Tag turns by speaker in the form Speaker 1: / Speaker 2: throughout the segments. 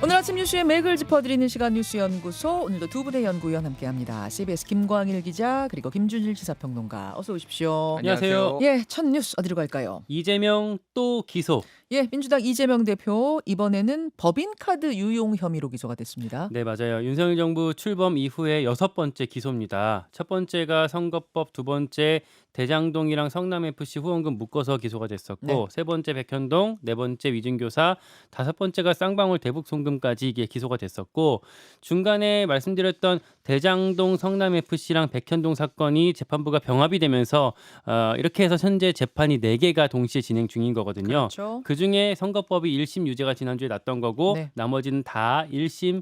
Speaker 1: 오늘 아침 뉴스의 맥을 짚어드리는 시간 뉴스연구소, 오늘도 두 분의 연구위원 함께합니다. CBS 김광일 기자 그리고 김준일 시사평론가, 어서 오십시오.
Speaker 2: 안녕하세요.
Speaker 1: 예, 첫 뉴스 어디로 갈까요?
Speaker 2: 이재명 또 기소.
Speaker 1: 예, 민주당 이재명 대표 이번에는 법인카드 유용 혐의로 기소가 됐습니다.
Speaker 2: 네, 맞아요. 윤석열 정부 출범 이후에 6번째 기소입니다. 첫 번째가 선거법, 두 번째 대장동이랑 성남FC 후원금 묶어서 기소가 됐었고,
Speaker 1: 네.
Speaker 2: 세 번째 백현동, 네 번째 위증교사, 다섯 번째가 쌍방울 대북 송금까지 이게 기소가 됐었고, 중간에 말씀드렸던 대장동 성남FC랑 백현동 사건이 재판부가 병합이 되면서 이렇게 해서 현재 재판이 4개가 동시에 진행 중인 거거든요.
Speaker 1: 그렇죠.
Speaker 2: 그중에 선거법이 1심 유죄가 지난주에 났던 거고,
Speaker 1: 네.
Speaker 2: 나머지는 다 1심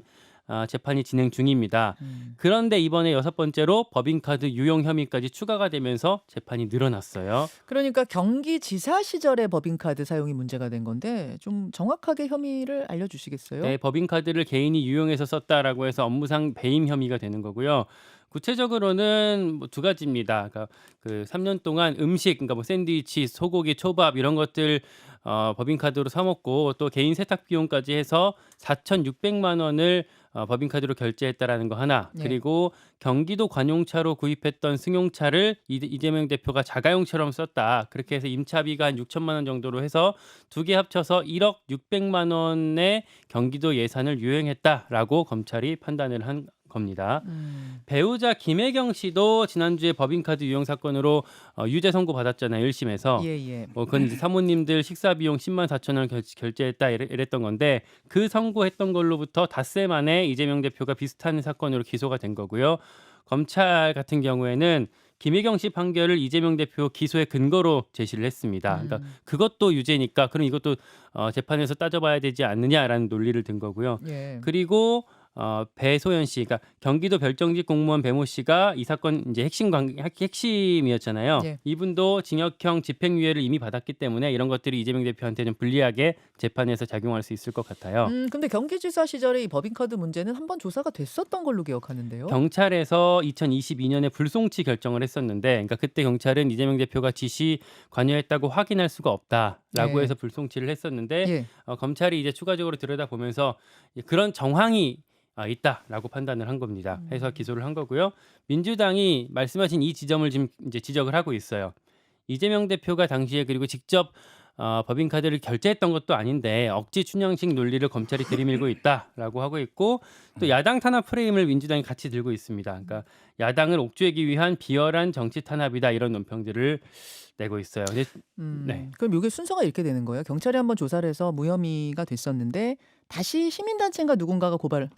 Speaker 2: 재판이 진행 중입니다. 그런데 이번에 6번째로 법인카드 유용 혐의까지 추가가 되면서 재판이 늘어났어요.
Speaker 1: 그러니까 경기지사 시절의 법인카드 사용이 문제가 된 건데 좀 정확하게 혐의를 알려주시겠어요?
Speaker 2: 네, 법인카드를 개인이 유용해서 썼다라고 해서 업무상 배임 혐의가 되는 거고요. 구체적으로는 뭐 두 가지입니다. 그러니까 그 3년 동안 음식, 그러니까 뭐 샌드위치, 소고기, 초밥 이런 것들 법인카드로 사 먹고, 또 개인 세탁 비용까지 해서 4,600만 원을 법인카드로 결제했다라는 거 하나.
Speaker 1: 네.
Speaker 2: 그리고 경기도 관용차로 구입했던 승용차를 이재명 대표가 자가용처럼 썼다. 그렇게 해서 임차비가 한 6천만 원 정도로 해서 두 개 합쳐서 1억 600만 원의 경기도 예산을 유용했다라고 검찰이 판단을 한 겁니다. 배우자 김혜경 씨도 지난주에 법인카드 유용 사건으로 유죄 선고 받았잖아요. 1심에서.
Speaker 1: 예.
Speaker 2: 그건 이제 사모님들 식사 비용 10만 4천 원 결제했다 이랬던 건데, 그 선고했던 걸로부터 닷새 만에 이재명 대표가 비슷한 사건으로 기소가 된 거고요. 검찰 같은 경우에는 김혜경 씨 판결을 이재명 대표 기소의 근거로 제시를 했습니다. 그러니까 그것도 유죄니까 그럼 이것도 재판에서 따져봐야 되지 않느냐라는 논리를 든 거고요.
Speaker 1: 예.
Speaker 2: 그리고 배소연 씨, 그러니까 경기도 별정직 공무원 배모 씨가 이 사건 이제 핵심이었잖아요.
Speaker 1: 예.
Speaker 2: 이분도 징역형 집행유예를 이미 받았기 때문에 이런 것들이 이재명 대표한테 좀 불리하게 재판에서 작용할 수 있을 것 같아요.
Speaker 1: 근데 경기지사 시절에 이 법인카드 문제는 한번 조사가 됐었던 걸로 기억하는데요.
Speaker 2: 경찰에서 2022년에 불송치 결정을 했었는데, 그러니까 그때 경찰은 이재명 대표가 지시 관여했다고 확인할 수가 없다라고
Speaker 1: 네.
Speaker 2: 해서 불송치를 했었는데,
Speaker 1: 예.
Speaker 2: 검찰이 이제 추가적으로 들여다보면서 그런 정황이 있다라고 판단을 한 겁니다. 해서 기소를 한 거고요. 민주당이 말씀하신 이 지점을 지금 이제 지적을 하고 있어요. 이재명 대표가 당시에 그리고 직접 법인카드를 결제했던 것도 아닌데 억지 춘향식 논리를 검찰이 들이밀고 있다라고 하고 있고, 또 야당 탄압 프레임을 민주당이 같이 들고 있습니다. 그러니까 야당을 옥죄기 위한 비열한 정치 탄압이다, 이런 논평들을 내고 있어요. 근데 네.
Speaker 1: 그럼 이게 순서가 이렇게 되는 거예요? 경찰이 한번 조사를 해서 무혐의가 됐었는데 다시 시민단체인가 누군가가 고발을,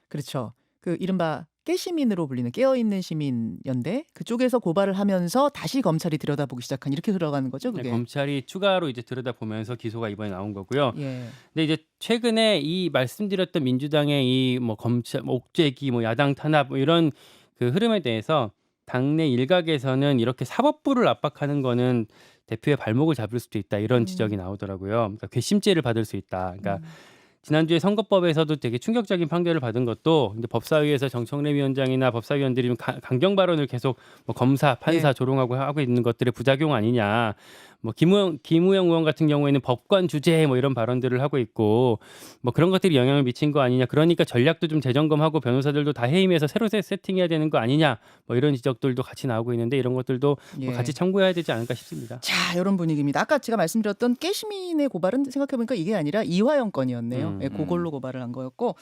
Speaker 1: 그렇죠. 그 이른바 깨시민으로 불리는 깨어있는 시민연대 그쪽에서 고발을 하면서 다시 검찰이 들여다보기 시작한, 이렇게 들어가는 거죠,
Speaker 2: 네,
Speaker 1: 그게?
Speaker 2: 검찰이 추가로 이제 들여다보면서 기소가 이번에 나온 거고요.
Speaker 1: 예.
Speaker 2: 근데 이제 최근에 이 말씀드렸던 민주당의 이 뭐 검찰 옥죄기, 뭐 야당 탄압, 뭐 이런 그 흐름에 대해서 당내 일각에서는 이렇게 사법부를 압박하는 거는 대표의 발목을 잡을 수도 있다, 이런 지적이 나오더라고요. 그러니까 괘씸죄를 받을 수 있다. 그러니까 지난주에 선거법에서도 되게 충격적인 판결을 받은 것도, 이제 법사위에서 정청래 위원장이나 법사위원들이 좀 강경 발언을 계속 뭐 검사, 판사
Speaker 1: 예.
Speaker 2: 조롱하고 하고 있는 것들의 부작용 아니냐. 뭐 김우영 의원 같은 경우에는 법관 주재 뭐 이런 발언들을 하고 있고, 뭐 그런 것들이 영향을 미친 거 아니냐. 그러니까 전략도 좀 재점검하고 변호사들도 다 해임해서 새로 세팅해야 되는 거 아니냐. 뭐 이런 지적들도 같이 나오고 있는데, 이런 것들도
Speaker 1: 예.
Speaker 2: 뭐 같이 참고해야 되지 않을까 싶습니다.
Speaker 1: 자, 이런 분위기입니다. 아까 제가 말씀드렸던 깨시민의 고발은 생각해보니까 이게 아니라 이화영 건이었네요. 예, 그걸로 고발을 한 거였고.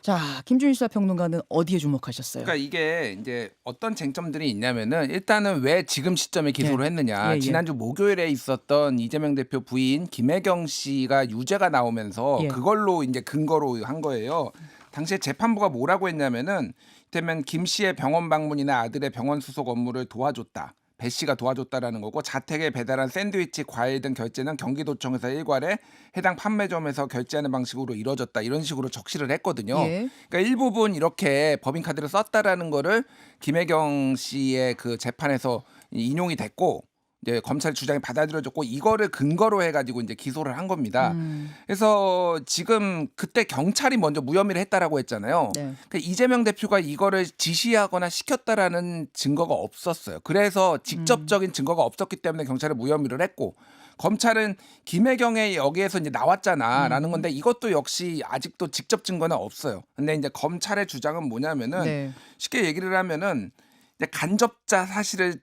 Speaker 1: 자, 김준일 시사평론가는 어디에 주목하셨어요?
Speaker 3: 그러니까 이게 이제 어떤 쟁점들이 있냐면은, 일단은 왜 지금 시점에 기소를
Speaker 1: 예.
Speaker 3: 했느냐.
Speaker 1: 예.
Speaker 3: 지난주 목요일에 있었던 이재명 대표 부인 김혜경 씨가 유죄가 나오면서
Speaker 1: 예.
Speaker 3: 그걸로 이제 근거로 한 거예요. 당시에 재판부가 뭐라고 했냐면은, 이때면 김 씨의 병원 방문이나 아들의 병원 수속 업무를 도와줬다. 배 씨가 도와줬다라는 거고, 자택에 배달한 샌드위치, 과일 등 결제는 경기도청에서 일괄해 해당 판매점에서 결제하는 방식으로 이루어졌다, 이런 식으로 적시를 했거든요.
Speaker 1: 예.
Speaker 3: 그러니까 일부분 이렇게 법인카드를 썼다라는 거를 김혜경 씨의 그 재판에서 인용이 됐고, 이제 검찰 주장이 받아들여졌고, 이거를 근거로 해가지고 이제 기소를 한 겁니다. 그래서 지금 그때 경찰이 먼저 무혐의를 했다라고 했잖아요.
Speaker 1: 네.
Speaker 3: 그러니까 이재명 대표가 이거를 지시하거나 시켰다라는 증거가 없었어요. 그래서 직접적인 증거가 없었기 때문에 경찰이 무혐의를 했고, 검찰은 김혜경의 여기에서 이제 나왔잖아라는 건데 이것도 역시 아직도 직접 증거는 없어요. 근데 이제 검찰의 주장은 뭐냐면은
Speaker 1: 네.
Speaker 3: 쉽게 얘기를 하면은 이제 간접자 사실을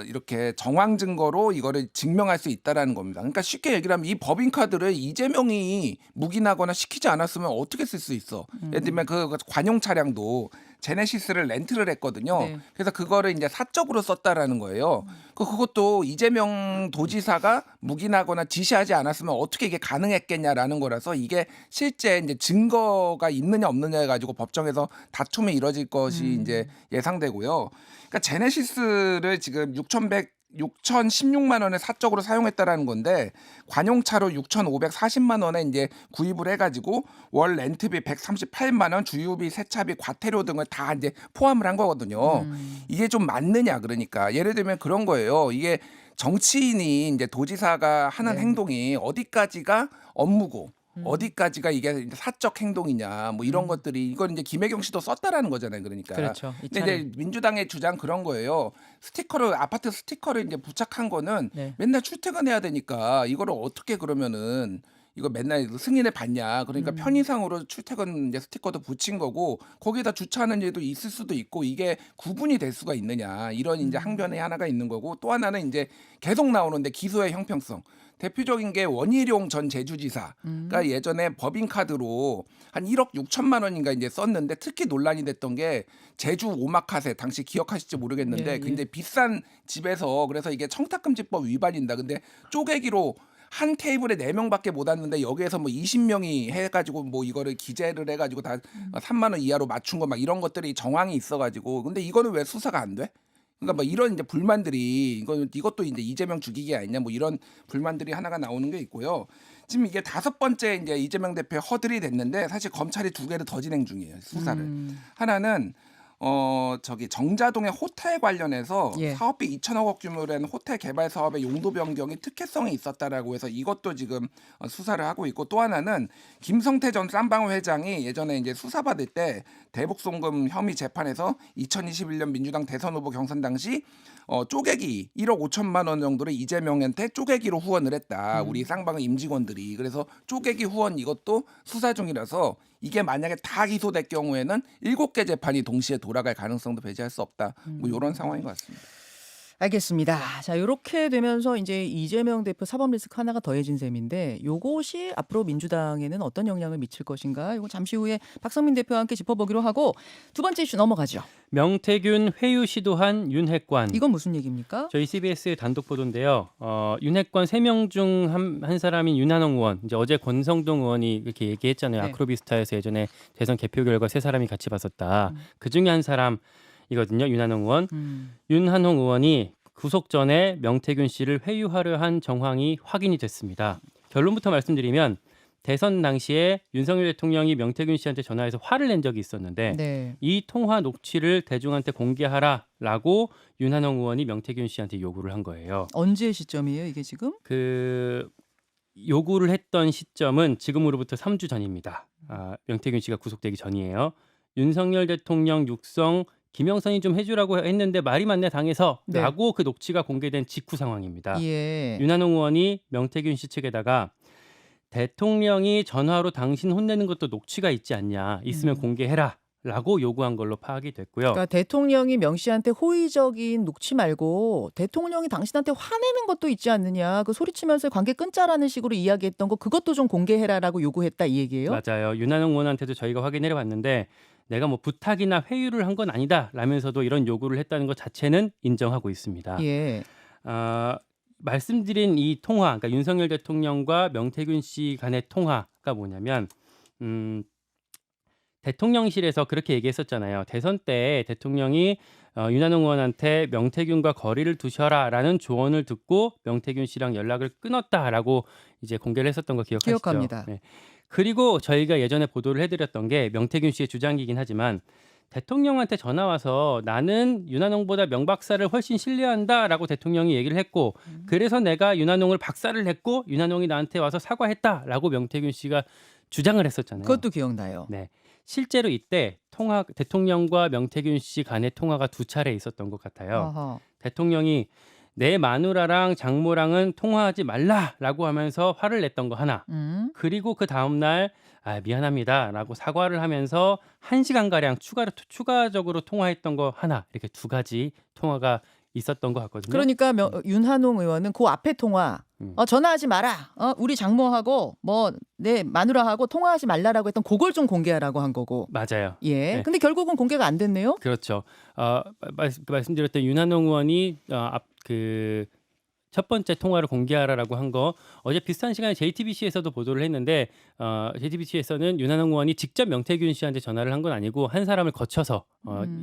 Speaker 3: 이렇게 정황 증거로 이거를 증명할 수 있다라는 겁니다. 그러니까 쉽게 얘기를 하면 이 법인카드를 이재명이 묵인하거나 시키지 않았으면 어떻게 쓸 수 있어? 예를 들면 그 관용 차량도 제네시스를 렌트를 했거든요.
Speaker 1: 네.
Speaker 3: 그래서 그거를 이제 사적으로 썼다라는 거예요. 그것도 이재명 도지사가 묵인하거나 지시하지 않았으면 어떻게 이게 가능했겠냐라는 거라서 이게 실제 이제 증거가 있느냐 없느냐해 가지고 법정에서 다툼이 이뤄질 것이 이제 예상되고요. 그러니까 제네시스를 지금 6,016만 원에 사적으로 사용했다라는 건데 관용차로 6,540만 원에 이제 구입을 해가지고 월 렌트비 138만 원, 주유비, 세차비, 과태료 등을 다 이제 포함을 한 거거든요. 이게 좀 맞느냐 그러니까 예를 들면 그런 거예요. 이게 정치인이 이제 도지사가 하는
Speaker 1: 네.
Speaker 3: 행동이 어디까지가 업무고 어디까지가 이게 사적 행동이냐 뭐 이런 것들이 이건 이제 김혜경 씨도 썼다라는 거잖아요. 그러니까.
Speaker 1: 그렇죠. 이
Speaker 3: 근데
Speaker 1: 차를.
Speaker 3: 이제 민주당의 주장 그런 거예요. 스티커를 아파트 스티커를 이제 부착한 거는
Speaker 1: 네.
Speaker 3: 맨날 출퇴근해야 되니까 이거를 어떻게 그러면은 이거 맨날 승인을 받냐. 그러니까 편의상으로 출퇴근 이제 스티커도 붙인 거고 거기다 주차하는 일도 있을 수도 있고 이게 구분이 될 수가 있느냐. 이런 이제 항변이 하나가 있는 거고 또 하나는 이제 계속 나오는데 기소의 형평성. 대표적인 게 원희룡 전 제주지사가 예전에 법인카드로 한 1억 6천만 원인가 이제 썼는데 특히 논란이 됐던 게 제주 오마카세 당시 기억하실지 모르겠는데
Speaker 1: 예, 예.
Speaker 3: 굉장히 비싼 집에서 그래서 이게 청탁금지법 위반인다. 근데 쪼개기로 한 테이블에 4명밖에 못 앉는데 여기에서 뭐 20명이 해가지고 뭐 이거를 기재를 해가지고 다 3만 원 이하로 맞춘 거 막 이런 것들이 정황이 있어가지고 근데 이거는 왜 수사가 안 돼? 그러니까 뭐 이런 이제 불만들이 이것도 이제 이재명 죽이기 아니냐 뭐 이런 불만들이 하나가 나오는 게 있고요. 지금 이게 5번째 이제 이재명 대표의 허들이 됐는데 사실 검찰이 2개를 더 진행 중이에요 수사를. 하나는 저기 정자동의 호텔 관련해서
Speaker 1: 예.
Speaker 3: 사업비 2천억 원 규모로 된 호텔 개발 사업의 용도 변경이 특혜성이 있었다라고 해서 이것도 지금 수사를 하고 있고 또 하나는 김성태 전 쌈방 회장이 예전에 이제 수사받을 때 대북 송금 혐의 재판에서 2021년 민주당 대선 후보 경선 당시 쪼개기 1억 5천만 원 정도를 이재명한테 쪼개기로 후원을 했다. 우리 쌍방의 임직원들이. 그래서 쪼개기 후원 이것도 수사 중이라서 이게 만약에 다 기소될 경우에는 7개 재판이 동시에 돌아갈 가능성도 배제할 수 없다. 뭐 이런 상황인 것 같습니다.
Speaker 1: 알겠습니다. 자, 요렇게 되면서 이제 이재명 대표 사법 리스크 하나가 더해진 셈인데 요것이 앞으로 민주당에는 어떤 영향을 미칠 것인가? 이거 잠시 후에 박성민 대표와 함께 짚어보기로 하고 두 번째 이슈 넘어가죠.
Speaker 2: 명태균 회유 시도한 윤핵관.
Speaker 1: 이건 무슨 얘기입니까?
Speaker 2: 저희 CBS 단독 보도인데요. 윤핵관 3명 중 한 사람인 윤한홍 의원. 이제 어제 권성동 의원이 이렇게 얘기했잖아요.
Speaker 1: 네.
Speaker 2: 아크로비스타에서 예전에 대선 개표 결과 3사람이 같이 봤었다. 그 중에 한 사람이거든요. 윤한홍 의원. 윤한홍 의원이 구속 전에 명태균 씨를 회유하려 한 정황이 확인이 됐습니다. 결론부터 말씀드리면 대선 당시에 윤석열 대통령이 명태균 씨한테 전화해서 화를 낸 적이 있었는데
Speaker 1: 네.
Speaker 2: 이 통화 녹취를 대중한테 공개하라라고 윤한홍 의원이 명태균 씨한테 요구를 한 거예요.
Speaker 1: 언제 시점이에요, 이게 지금?
Speaker 2: 그 요구를 했던 시점은 지금으로부터 3주 전입니다. 명태균 씨가 구속되기 전이에요. 윤석열 대통령 육성 김영선이 좀 해주라고 했는데 말이 맞네 당해서라고
Speaker 1: 네.
Speaker 2: 그 녹취가 공개된 직후 상황입니다.
Speaker 1: 예.
Speaker 2: 윤한홍 의원이 명태균 씨 측에다가 대통령이 전화로 당신 혼내는 것도 녹취가 있지 않냐. 있으면 공개해라. 라고 요구한 걸로 파악이 됐고요.
Speaker 1: 그러니까 대통령이 명 씨한테 호의적인 녹취 말고 대통령이 당신한테 화내는 것도 있지 않느냐. 그 소리치면서 관계 끊자라는 식으로 이야기했던 거 그것도 좀 공개해라라고 요구했다 이 얘기예요?
Speaker 2: 맞아요. 윤한홍 의원한테도 저희가 확인해 봤는데 내가 뭐 부탁이나 회유를 한 건 아니다 라면서도 이런 요구를 했다는 것 자체는 인정하고 있습니다.
Speaker 1: 예.
Speaker 2: 말씀드린 이 통화, 그러니까 윤석열 대통령과 명태균 씨 간의 통화가 뭐냐면 대통령실에서 그렇게 얘기했었잖아요. 대선 때 대통령이 윤한홍 의원한테 명태균과 거리를 두셔라라는 조언을 듣고 명태균 씨랑 연락을 끊었다라고 이제 공개를 했었던 거 기억하시죠?
Speaker 1: 기억합니다.
Speaker 2: 네. 그리고 저희가 예전에 보도를 해드렸던 게 명태균 씨의 주장이긴 하지만 대통령한테 전화 와서 나는 윤한홍보다 명 박사를 훨씬 신뢰한다라고 대통령이 얘기를 했고 그래서 내가 윤한홍을 박사를 했고 윤한홍이 나한테 와서 사과했다라고 명태균 씨가 주장을 했었잖아요.
Speaker 1: 그것도 기억나요.
Speaker 2: 네. 실제로 이때 대통령과 명태균 씨 간의 통화가 2차례 있었던 것 같아요.
Speaker 1: 아하.
Speaker 2: 대통령이 내 마누라랑 장모랑은 통화하지 말라라고 하면서 화를 냈던 거 하나. 그리고 그 다음 날 미안합니다라고 사과를 하면서 1시간가량 추가적으로 통화했던 거 하나. 이렇게 두 가지 통화가 있었던 것 같거든요.
Speaker 1: 그러니까 윤한홍 의원은 그 앞에 통화 전화하지 마라. 우리 장모하고 뭐 내 마누라하고 통화하지 말라라고 했던 그걸 좀 공개하라고 한 거고.
Speaker 2: 맞아요.
Speaker 1: 예.
Speaker 2: 네.
Speaker 1: 근데 결국은 공개가 안 됐네요.
Speaker 2: 그렇죠. 말씀드렸던 윤한홍 의원이 첫 번째 통화를 공개하라라고 한 거 어제 비슷한 시간에 JTBC에서도 보도를 했는데 JTBC에서는 윤한홍 의원이 직접 명태균 씨한테 전화를 한 건 아니고 한 사람을 거쳐서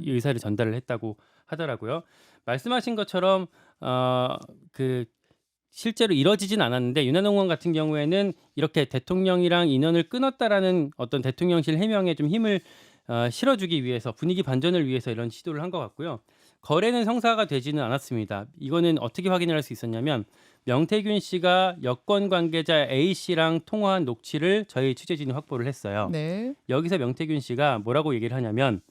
Speaker 2: 이 의사를 전달을 했다고 하더라고요. 말씀하신 것처럼 실제로 이뤄지진 않았는데 윤한홍 의원 같은 경우에는 이렇게 대통령이랑 인연을 끊었다라는 어떤 대통령실 해명에 좀 힘을 실어주기 위해서 분위기 반전을 위해서 이런 시도를 한 것 같고요. 거래는 성사가 되지는 않았습니다. 이거는 어떻게 확인을 할 수 있었냐면 명태균 씨가 여권 관계자 A 씨랑 통화한 녹취를 저희 취재진이 확보를 했어요.
Speaker 1: 네.
Speaker 2: 여기서 명태균 씨가 뭐라고 얘기를 하냐면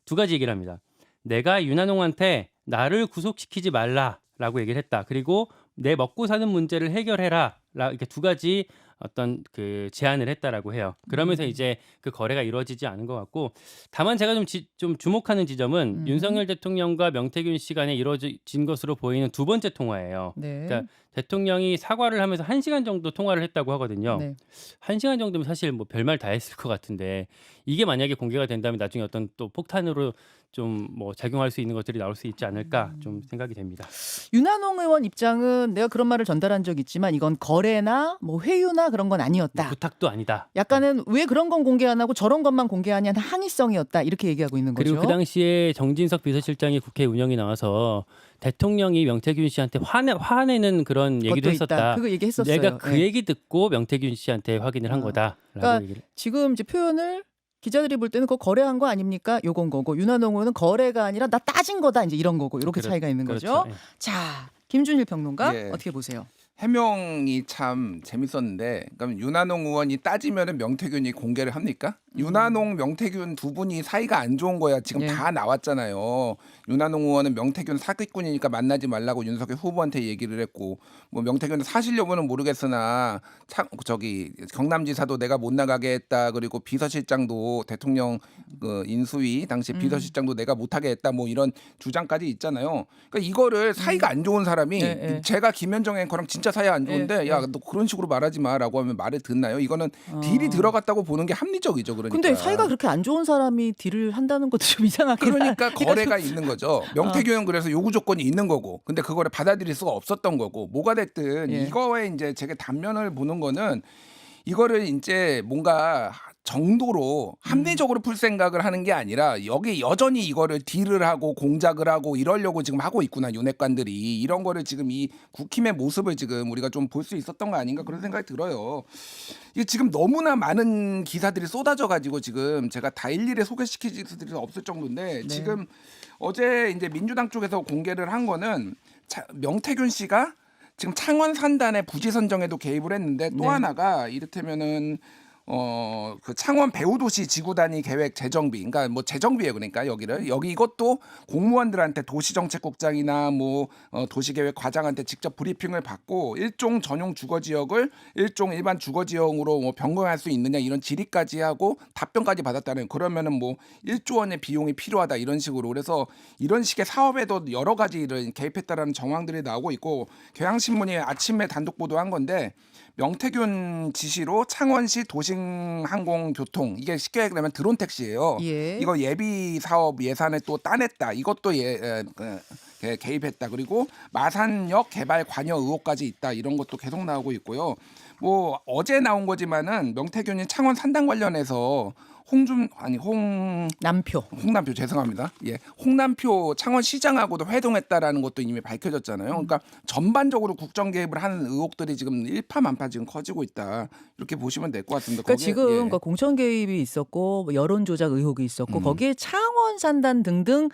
Speaker 2: 두 가지 얘기를 합니다. 내가 윤한홍한테 나를 구속시키지 말라라고 얘기를 했다. 그리고 내 먹고 사는 문제를 해결해라. 이렇게 두 가지 어떤 제안을 했다라고 해요. 그러면서 이제 그 거래가 이루어지지 않은 것 같고, 다만 제가 좀 주목하는 지점은 윤석열 대통령과 명태균 씨 간에 이루어진 것으로 보이는 두 번째 통화예요.
Speaker 1: 네.
Speaker 2: 그러니까 대통령이 사과를 하면서 1시간 정도 통화를 했다고 하거든요.
Speaker 1: 네.
Speaker 2: 1시간 정도면 사실 뭐 별말 다 했을 것 같은데 이게 만약에 공개가 된다면 나중에 어떤 또 폭탄으로 좀 뭐 작용할 수 있는 것들이 나올 수 있지 않을까 좀 생각이 됩니다.
Speaker 1: 윤한홍 의원 입장은 내가 그런 말을 전달한 적 있지만 이건 거래나 뭐 회유나 그런 건 아니었다.
Speaker 2: 부탁도 아니다.
Speaker 1: 약간은 왜 그런 건 공개 안 하고 저런 것만 공개하냐는 항의성이었다. 이렇게 얘기하고 있는 거죠.
Speaker 2: 그리고 그 당시에 정진석 비서실장이 국회 운영이 나와서 대통령이 명태균 씨한테 화내는 그런 얘기도
Speaker 1: 것도
Speaker 2: 했었다.
Speaker 1: 있다. 그거 얘기했었어요.
Speaker 2: 내가 그
Speaker 1: 네.
Speaker 2: 얘기 듣고 명태균 씨한테 확인을 한 거다라고
Speaker 1: 그러니까
Speaker 2: 얘기를.
Speaker 1: 지금 이제 표현을 기자들이 볼 때는 그거 거래한 거 아닙니까? 요건 거고 윤한홍 의원은 거래가 아니라 나 따진 거다 이제 이런 거고 이렇게 차이가 있는 거죠.
Speaker 2: 그렇죠. 예.
Speaker 1: 자, 김준일 평론가
Speaker 3: 예.
Speaker 1: 어떻게 보세요?
Speaker 3: 해명이 참 재밌었는데, 그럼 윤한홍 의원이 따지면은 명태균이 공개를 합니까? 윤한홍, 명태균 두 분이 사이가 안 좋은 거야. 지금
Speaker 1: 예.
Speaker 3: 다 나왔잖아요. 윤한홍 의원은 명태균 사기꾼이니까 만나지 말라고 윤석열 후보한테 얘기를 했고, 뭐 명태균은 사실 여부는 모르겠으나 경남지사도 내가 못 나가게 했다. 그리고 비서실장도 대통령 인수위 당시 비서실장도 내가 못하게 했다. 뭐 이런 주장까지 있잖아요. 그러니까 이거를 사이가 안 좋은 사람이
Speaker 1: 예.
Speaker 3: 제가 김현정 앵커랑 진짜 사이 안 좋은데
Speaker 1: 예.
Speaker 3: 야 너 그런 식으로 말하지 마라고 하면 말을 듣나요? 이거는 딜이 들어갔다고 보는 게 합리적이죠. 그러니까.
Speaker 1: 근데 사이가 그렇게 안 좋은 사람이 딜을 한다는 것도 좀 이상하긴
Speaker 3: 그러니까
Speaker 1: 그러니까
Speaker 3: 거래가 있는 거죠. 명태균은 그래서 요구 조건이 있는 거고, 근데 그거를 받아들일 수가 없었던 거고, 뭐가 됐든
Speaker 1: 예.
Speaker 3: 이거에 이제 제가 단면을 보는 거는 이거를 이제 뭔가 정도로 합리적으로 풀 생각을 하는 게 아니라 여기 여전히 이거를 딜을 하고 공작을 하고 이러려고 지금 하고 있구나 윤핵관들이. 이런 거를 지금 이 국힘의 모습을 지금 우리가 좀 볼 수 있었던 거 아닌가 그런 생각이 들어요. 이게 지금 너무나 많은 기사들이 쏟아져 가지고 지금 제가 다 일일이 소개시킬 수 없을 정도인데,
Speaker 1: 네.
Speaker 3: 지금 어제 이제 민주당 쪽에서 공개를 한 거는 명태균 씨가 지금 창원 산단의 부지 선정에도 개입을 했는데, 또
Speaker 1: 네.
Speaker 3: 하나가 이를테면은 그 창원 배후도시 지구단위 계획 재정비, 그러니까 뭐 재정비예요. 그러니까 여기 이것도 공무원들한테 도시정책국장이나 뭐 도시계획 과장한테 직접 브리핑을 받고 일종 전용 주거지역을 일종 일반 주거지역으로 뭐 변경할 수 있느냐 이런 질의까지 하고 답변까지 받았다는. 그러면은 뭐 1조 원의 비용이 필요하다 이런 식으로. 그래서 이런 식의 사업에도 여러 가지를 개입했다라는 정황들이 나오고 있고, 경향신문이 아침에 단독 보도한 건데, 명태균 지시로 창원시 도심항공교통, 이게 쉽게 얘기하면 드론 택시예요.
Speaker 1: 예.
Speaker 3: 이거 예비 사업 예산에 또 따냈다. 이것도 개입했다. 그리고 마산역 개발 관여 의혹까지 있다. 이런 것도 계속 나오고 있고요. 뭐 어제 나온 거지만은 명태균이 창원 산단 관련해서 홍남표 죄송합니다. 예, 홍남표 창원시장하고도 회동했다라는 것도 이미 밝혀졌잖아요. 그러니까 전반적으로 국정 개입을 하는 의혹들이 지금 일파만파 지금 커지고 있다. 이렇게 보시면 될 것 같습니다.
Speaker 1: 그러니까 지금 그러니까 공천 개입이 있었고 뭐 여론 조작 의혹이 있었고 거기에 창원 산단 등등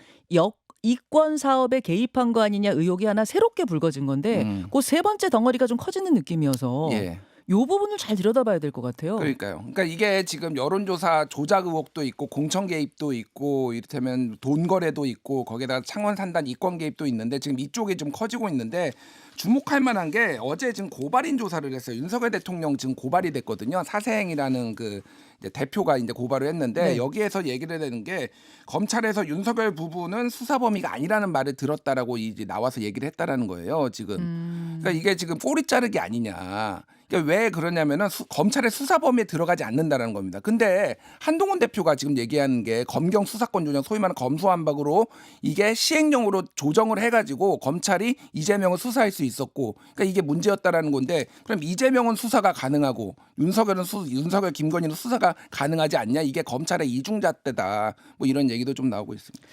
Speaker 1: 이권 사업에 개입한 거 아니냐 의혹이 하나 새롭게 불거진 건데 그 세 번째 덩어리가 좀 커지는 느낌이어서
Speaker 3: 예.
Speaker 1: 요 부분을 잘 들여다봐야 될 것 같아요.
Speaker 3: 그러니까요. 그러니까 이게 지금 여론조사 조작 의혹도 있고 공천 개입도 있고 이를테면 돈 거래도 있고 거기에다가 창원 산단 이권 개입도 있는데 지금 이쪽이 좀 커지고 있는데 주목할 만한 게 어제 지금 고발인 조사를 했어요. 윤석열 대통령 지금 고발이 됐거든요. 사세행이라는 그 이제 대표가 이제 고발을 했는데
Speaker 1: 네.
Speaker 3: 여기에서 얘기를 하는 게 검찰에서 윤석열 부부는 수사 범위가 아니라는 말을 들었다라고 이제 나와서 얘기를 했다라는 거예요. 지금. 그러니까 이게 지금 꼬리 자르기 아니냐. 그러니까 왜 그러냐면은 검찰의 수사 범위에 들어가지 않는다라는 겁니다. 근데 한동훈 대표가 지금 얘기하는 게 검경 수사권 조정, 소위 말하는 검수완박으로 이게 시행령으로 조정을 해가지고 검찰이 이재명을 수사할 수 있었고, 그러니까 이게 문제였다라는 건데, 그럼 이재명은 수사가 가능하고 윤석열, 김건희는 수사가 가능하지 않냐? 이게 검찰의 이중잣대다. 뭐 이런 얘기도 좀 나오고 있습니다.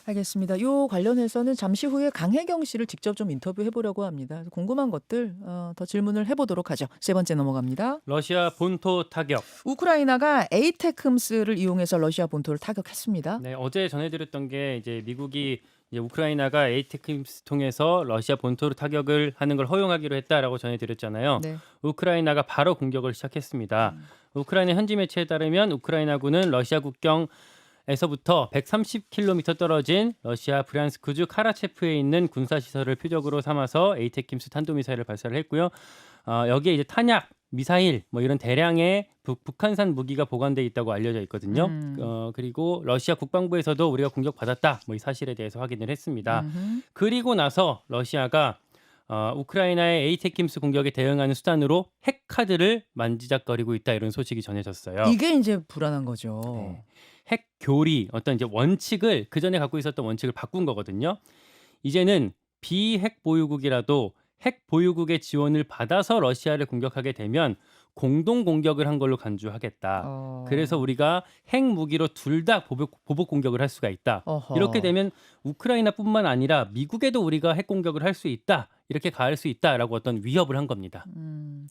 Speaker 1: 알겠습니다. 요 관련해서는 잠시 후에 강혜경 씨를 직접 좀 인터뷰해 보려고 합니다. 궁금한 것들 더 질문을 해보도록 하죠. 세 번째 넘어갑니다.
Speaker 2: 러시아 본토 타격.
Speaker 1: 우크라이나가 에이테크임스를 이용해서 러시아 본토를 타격했습니다.
Speaker 2: 네, 어제 전해드렸던 게 이제 미국이 이제 우크라이나가 에이테크임스 통해서 러시아 본토로 타격을 하는 걸 허용하기로 했다라고 전해드렸잖아요.
Speaker 1: 네.
Speaker 2: 우크라이나가 바로 공격을 시작했습니다. 우크라이나 현지 매체에 따르면 우크라이나군은 러시아 국경에서부터 130km 떨어진 러시아 브란스크주 카라체프에 있는 군사시설을 표적으로 삼아서 에이테크임스 탄도미사일을 발사를 했고요. 여기에 이제 탄약, 미사일 뭐 이런 대량의 북한산 무기가 보관돼 있다고 알려져 있거든요. 그리고 러시아 국방부에서도 우리가 공격받았다 뭐 이 사실에 대해서 확인을 했습니다. 그리고 나서 러시아가 우크라이나의 에이테크임스 공격에 대응하는 수단으로 핵카드를 만지작거리고 있다 이런 소식이 전해졌어요.
Speaker 1: 이게 이제 불안한 거죠.
Speaker 2: 네. 핵 교리 어떤 이제 원칙을 그 전에 갖고 있었던 원칙을 바꾼 거거든요. 이제는 비핵 보유국이라도 핵 보유국의 지원을 받아서 러시아를 공격하게 되면 공동 공격을 한 걸로 간주하겠다. 그래서 우리가 핵 무기로 둘 다 보복 공격을 할 수가 있다.
Speaker 1: 어허.
Speaker 2: 이렇게 되면 우크라이나뿐만 아니라 미국에도 우리가 핵 공격을 할 수 있다. 이렇게 가할 수 있다라고 어떤 위협을 한 겁니다.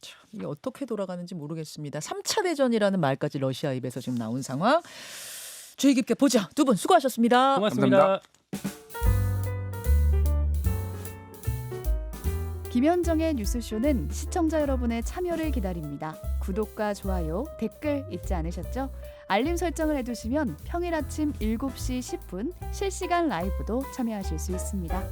Speaker 1: 참, 이게 어떻게 돌아가는지 모르겠습니다. 3차 대전이라는 말까지 러시아 입에서 지금 나온 상황. 주의 깊게 보자. 두 분 수고하셨습니다.
Speaker 2: 고맙습니다.
Speaker 3: 감사합니다.
Speaker 4: 김현정의 뉴스쇼는 시청자 여러분의 참여를 기다립니다. 구독과 좋아요, 댓글 잊지 않으셨죠? 알림 설정을 해두시면 평일 아침 7시 10분 실시간 라이브도 참여하실 수 있습니다.